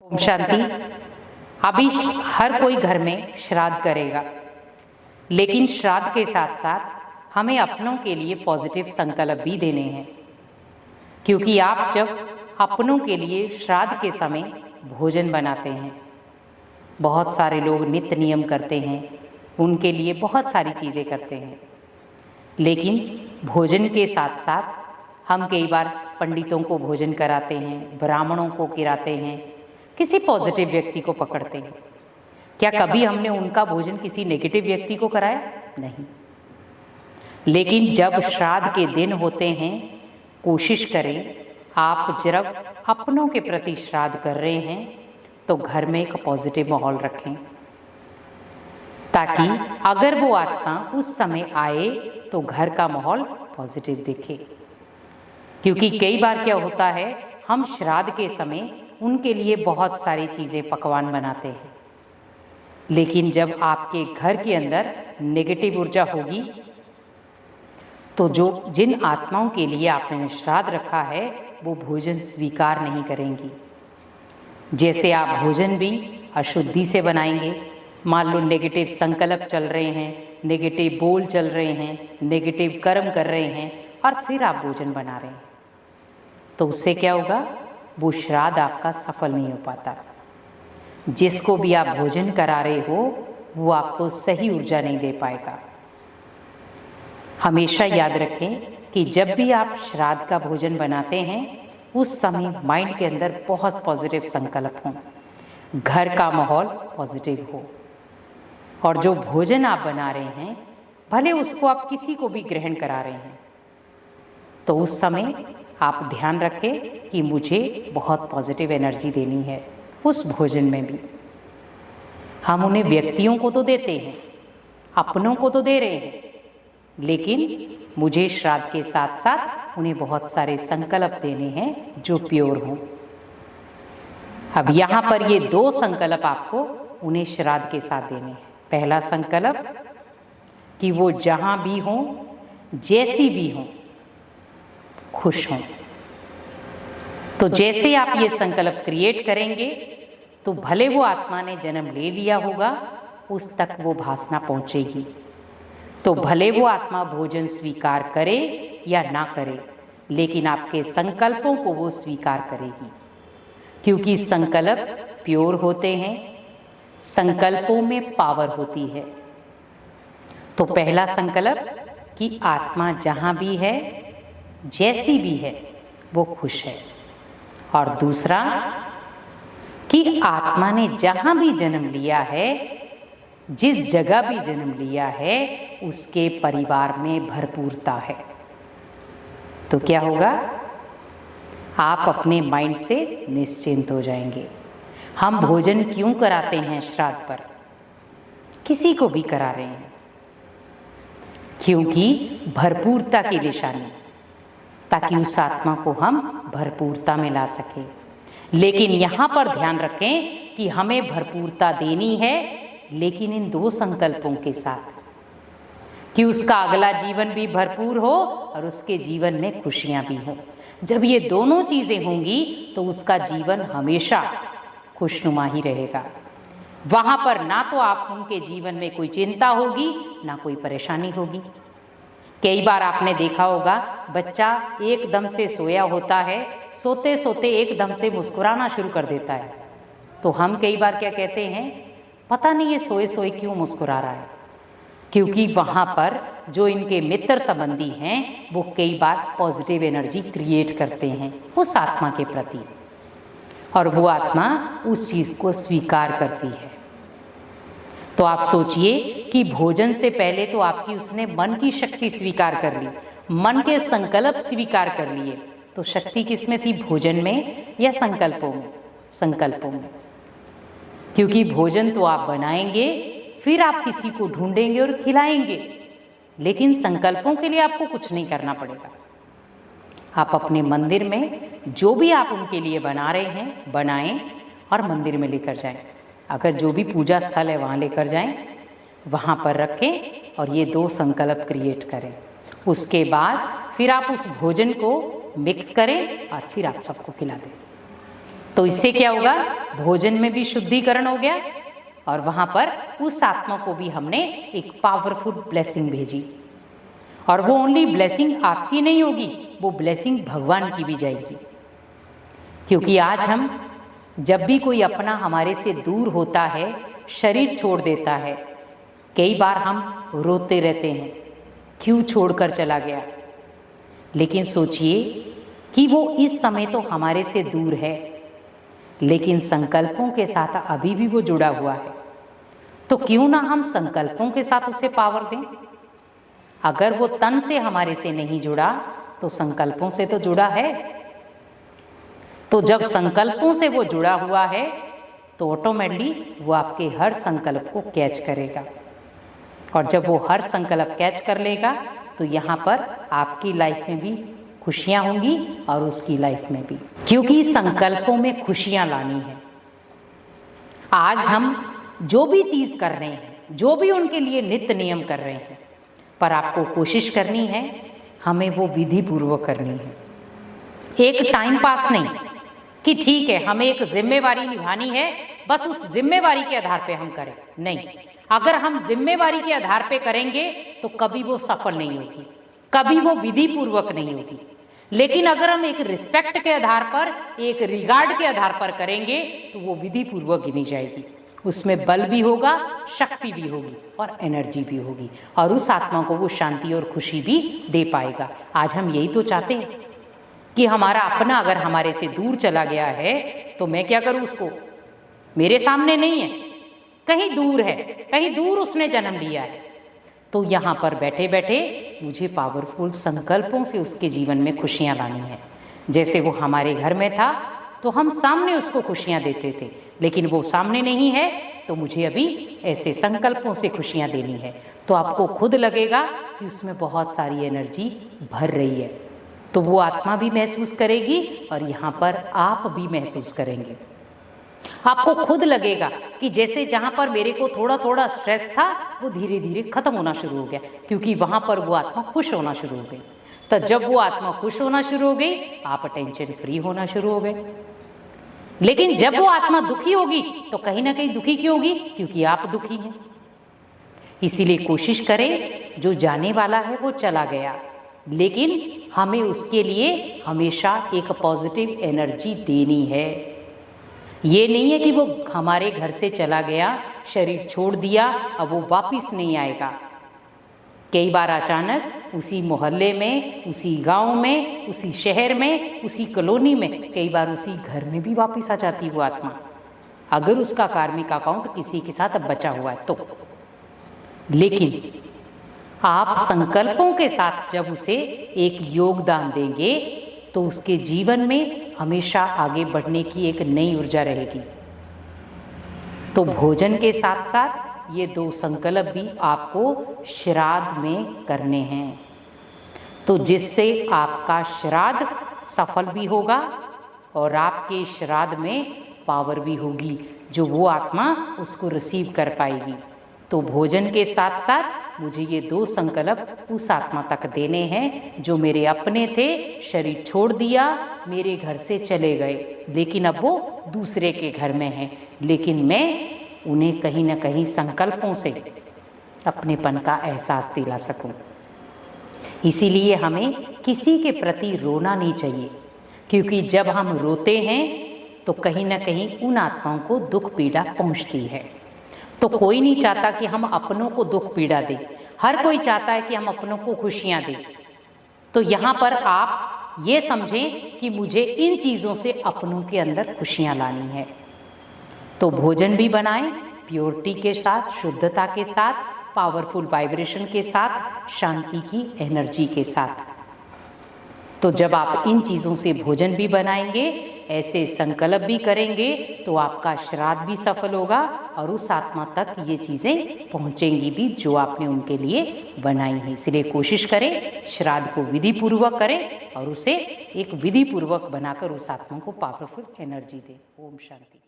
ओम शांति। अभी हर कोई घर में श्राद्ध करेगा, लेकिन श्राद्ध के साथ साथ हमें अपनों के लिए पॉजिटिव संकल्प भी देने हैं, क्योंकि आप जब अपनों के लिए श्राद्ध के समय भोजन बनाते हैं, बहुत सारे लोग नित्य नियम करते हैं, उनके लिए बहुत सारी चीज़ें करते हैं, लेकिन भोजन के साथ साथ हम कई बार पंडितों को भोजन कराते हैं, ब्राह्मणों को खिलाते हैं, किसी पॉजिटिव व्यक्ति को पकड़ते हैं। क्या कभी हमने उनका भोजन किसी नेगेटिव व्यक्ति को कराया? नहीं। लेकिन जब श्राद्ध के दिन होते हैं, कोशिश करें आप जब अपनों के प्रति श्राद्ध कर रहे हैं तो घर में एक पॉजिटिव माहौल रखें, ताकि अगर वो आत्मा उस समय आए तो घर का माहौल पॉजिटिव दिखे। क्योंकि कई बार क्या होता है, हम श्राद्ध के समय उनके लिए बहुत सारी चीज़ें पकवान बनाते हैं, लेकिन जब आपके घर के अंदर नेगेटिव ऊर्जा होगी तो जिन आत्माओं के लिए आपने श्राद्ध रखा है वो भोजन स्वीकार नहीं करेंगी। जैसे आप भोजन भी अशुद्धि से बनाएंगे, मान लो नेगेटिव संकल्प चल रहे हैं, नेगेटिव बोल चल रहे हैं, नेगेटिव कर्म कर रहे हैं और फिर आप भोजन बना रहे हैं, तो उससे क्या होगा, वो श्राद्ध आपका सफल नहीं हो पाता। जिसको भी आप भोजन करा रहे हो वो आपको सही ऊर्जा नहीं दे पाएगा। हमेशा याद रखें कि जब भी आप श्राद्ध का भोजन बनाते हैं उस समय माइंड के अंदर बहुत पॉजिटिव संकल्प हो, घर का माहौल पॉजिटिव हो, और जो भोजन आप बना रहे हैं भले उसको आप किसी को भी ग्रहण करा रहे हैं, तो उस समय आप ध्यान रखें कि मुझे बहुत पॉजिटिव एनर्जी देनी है उस भोजन में भी। हम उन्हें व्यक्तियों को तो देते हैं, अपनों को तो दे रहे हैं, लेकिन मुझे श्राद्ध के साथ साथ उन्हें बहुत सारे संकल्प देने हैं जो प्योर हों। अब यहाँ पर ये दो संकल्प आपको उन्हें श्राद्ध के साथ देने हैं। पहला संकल्प कि वो जहाँ भी हों, जैसी भी हों, खुश हों। तो जैसे आप ये संकल्प क्रिएट करेंगे तो भले वो आत्मा ने जन्म ले लिया होगा, उस तक वो भासना पहुंचेगी। तो भले वो आत्मा भोजन स्वीकार करे या ना करे, लेकिन आपके संकल्पों को वो स्वीकार करेगी, क्योंकि संकल्प प्योर होते हैं, संकल्पों में पावर होती है। तो पहला संकल्प कि आत्मा जहाँ भी है, जैसी भी है, वो खुश है, और दूसरा कि आत्मा ने जहाँ भी जन्म लिया है, जिस जगह भी जन्म लिया है, उसके परिवार में भरपूरता है। तो क्या होगा, आप अपने माइंड से निश्चिंत हो जाएंगे। हम भोजन क्यों कराते हैं श्राद्ध पर? किसी को भी करा रहे हैं क्योंकि भरपूरता की निशानी, ताकि उस आत्मा को हम भरपूरता में ला सके। लेकिन यहाँ पर ध्यान रखें कि हमें भरपूरता देनी है, लेकिन इन दो संकल्पों के साथ कि उसका अगला जीवन भी भरपूर हो और उसके जीवन में खुशियाँ भी हों। जब ये दोनों चीज़ें होंगी तो उसका जीवन हमेशा खुशनुमा ही रहेगा। वहाँ पर ना तो आप उनके जीवन में कोई चिंता होगी, ना कोई परेशानी होगी। कई बार आपने देखा होगा, बच्चा एकदम से सोया होता है, सोते सोते एकदम से मुस्कुराना शुरू कर देता है, तो हम कई बार क्या कहते हैं, पता नहीं ये सोए सोए क्यों मुस्कुरा रहा है। क्योंकि वहाँ पर जो इनके मित्र संबंधी हैं वो कई बार पॉजिटिव एनर्जी क्रिएट करते हैं उस आत्मा के प्रति, और वो आत्मा उस चीज़ को स्वीकार करती है। तो आप सोचिए कि भोजन से पहले तो आपकी उसने मन की शक्ति स्वीकार कर ली, मन के संकल्प स्वीकार कर लिए, तो शक्ति किस में थी, भोजन में या संकल्पों में? संकल्पों में। क्योंकि भोजन तो आप बनाएंगे, फिर आप किसी को ढूंढेंगे और खिलाएंगे, लेकिन संकल्पों के लिए आपको कुछ नहीं करना पड़ेगा। आप अपने मंदिर में जो भी आप उनके लिए बना रहे हैं, बनाएं और मंदिर में लेकर जाएं। अगर जो भी पूजा स्थल है वहाँ लेकर जाएं, वहाँ पर रखें और ये दो संकल्प क्रिएट करें। उसके बाद फिर आप उस भोजन को मिक्स करें और फिर आप सबको खिला दें। तो इससे क्या होगा, भोजन में भी शुद्धिकरण हो गया और वहां पर उस आत्मा को भी हमने एक पावरफुल ब्लेसिंग भेजी। और वो ओनली ब्लेसिंग आपकी नहीं होगी, वो ब्लेसिंग भगवान की भी जाएगी। क्योंकि आज हम जब भी कोई अपना हमारे से दूर होता है, शरीर छोड़ देता है, कई बार हम रोते रहते हैं, क्यों छोड़कर चला गया। लेकिन सोचिए कि वो इस समय तो हमारे से दूर है, लेकिन संकल्पों के साथ अभी भी वो जुड़ा हुआ है। तो क्यों ना हम संकल्पों के साथ उसे पावर दें। अगर वो तन से हमारे से नहीं जुड़ा तो संकल्पों से तो जुड़ा है। तो जब संकल्पों से वो जुड़ा हुआ है तो ऑटोमेटिकली वो आपके हर संकल्प को कैच करेगा। और जब वो हर संकल्प कैच कर लेगा तो यहाँ पर आपकी लाइफ में भी खुशियाँ होंगी और उसकी लाइफ में भी, क्योंकि संकल्पों में खुशियाँ लानी है। आज हम जो भी चीज़ कर रहे हैं, जो भी उनके लिए नित्य नियम कर रहे हैं, पर आपको कोशिश करनी है हमें वो विधि पूर्वक करनी है। एक टाइम पास नहीं कि ठीक है हमें एक जिम्मेवारी निभानी है, बस उस जिम्मेवारी के आधार पे हम करें। नहीं, अगर हम जिम्मेवारी के आधार पे करेंगे तो कभी वो सफल नहीं होगी, कभी वो विधि पूर्वक नहीं होगी। लेकिन अगर हम एक रिस्पेक्ट के आधार पर, एक रिगार्ड के आधार पर करेंगे तो वो विधि पूर्वक गिनी जाएगी। उसमें बल भी होगा, शक्ति भी होगी और एनर्जी भी होगी, और उस आत्मा को वो शांति और खुशी भी दे पाएगा। आज हम यही तो चाहते हैं कि हमारा अपना अगर हमारे से दूर चला गया है तो मैं क्या करूं, उसको मेरे सामने नहीं है, कहीं दूर है, कहीं दूर उसने जन्म लिया है। तो यहाँ पर बैठे बैठे मुझे पावरफुल संकल्पों से उसके जीवन में खुशियाँ लानी है। जैसे वो हमारे घर में था तो हम सामने उसको खुशियाँ देते थे, लेकिन वो सामने नहीं है तो मुझे अभी ऐसे संकल्पों से खुशियाँ देनी है। तो आपको खुद लगेगा कि उसमें बहुत सारी एनर्जी भर रही है, तो वो आत्मा भी महसूस करेगी और यहाँ पर आप भी महसूस करेंगे। आपको खुद लगेगा कि जैसे जहाँ पर मेरे को थोड़ा थोड़ा स्ट्रेस था वो धीरे धीरे खत्म होना शुरू हो गया, क्योंकि वहाँ पर वो आत्मा खुश होना शुरू हो गई। तो जब वो आत्मा खुश होना शुरू हो गई, आप टेंशन फ्री होना शुरू हो गए। लेकिन जब वो आत्मा दुखी होगी तो कहीं ना कहीं दुखी क्यों होगी, क्योंकि आप दुखी हैं। इसीलिए कोशिश करें, जो जाने वाला है वो चला गया, लेकिन हमें उसके लिए हमेशा एक पॉजिटिव एनर्जी देनी है। ये नहीं है कि वो हमारे घर से चला गया, शरीर छोड़ दिया, अब वो वापस नहीं आएगा। कई बार अचानक उसी मोहल्ले में, उसी गांव में, उसी शहर में, उसी कॉलोनी में, कई बार उसी घर में भी वापस आ जाती वो आत्मा, अगर उसका कार्मिक अकाउंट किसी के साथ बचा हुआ है तो। लेकिन आप संकल्पों के साथ जब उसे एक योगदान देंगे तो उसके जीवन में हमेशा आगे बढ़ने की एक नई ऊर्जा रहेगी। तो भोजन के साथ साथ ये 2 संकल्प भी आपको श्राद्ध में करने हैं, तो जिससे आपका श्राद्ध सफल भी होगा और आपके श्राद्ध में पावर भी होगी, जो वो आत्मा उसको रिसीव कर पाएगी। तो भोजन के साथ साथ मुझे ये 2 संकल्प उस आत्मा तक देने हैं जो मेरे अपने थे, शरीर छोड़ दिया, मेरे घर से चले गए, लेकिन अब वो दूसरे के घर में हैं, लेकिन मैं उन्हें कहीं ना कहीं संकल्पों से अपनेपन का एहसास दिला सकूं। इसीलिए हमें किसी के प्रति रोना नहीं चाहिए, क्योंकि जब हम रोते हैं तो कहीं ना कहीं उन आत्माओं को दुख पीड़ा पहुंचती है। तो कोई नहीं चाहता कि हम अपनों को दुख पीड़ा दें, हर कोई चाहता है कि हम अपनों को खुशियां दें। तो यहाँ पर आप ये समझें कि मुझे इन चीज़ों से अपनों के अंदर खुशियां लानी है। तो भोजन भी बनाएं प्योरिटी के साथ, शुद्धता के साथ, पावरफुल वाइब्रेशन के साथ, शांति की एनर्जी के साथ। तो जब आप इन चीज़ों से भोजन भी बनाएंगे, ऐसे संकल्प भी करेंगे, तो आपका श्राद्ध भी सफल होगा और उस आत्मा तक ये चीज़ें पहुँचेंगी भी जो आपने उनके लिए बनाई हैं। इसलिए कोशिश करें श्राद्ध को विधि पूर्वक करें और उसे एक विधि पूर्वक बनाकर उस आत्मा को पावरफुल एनर्जी दें। ओम शांति।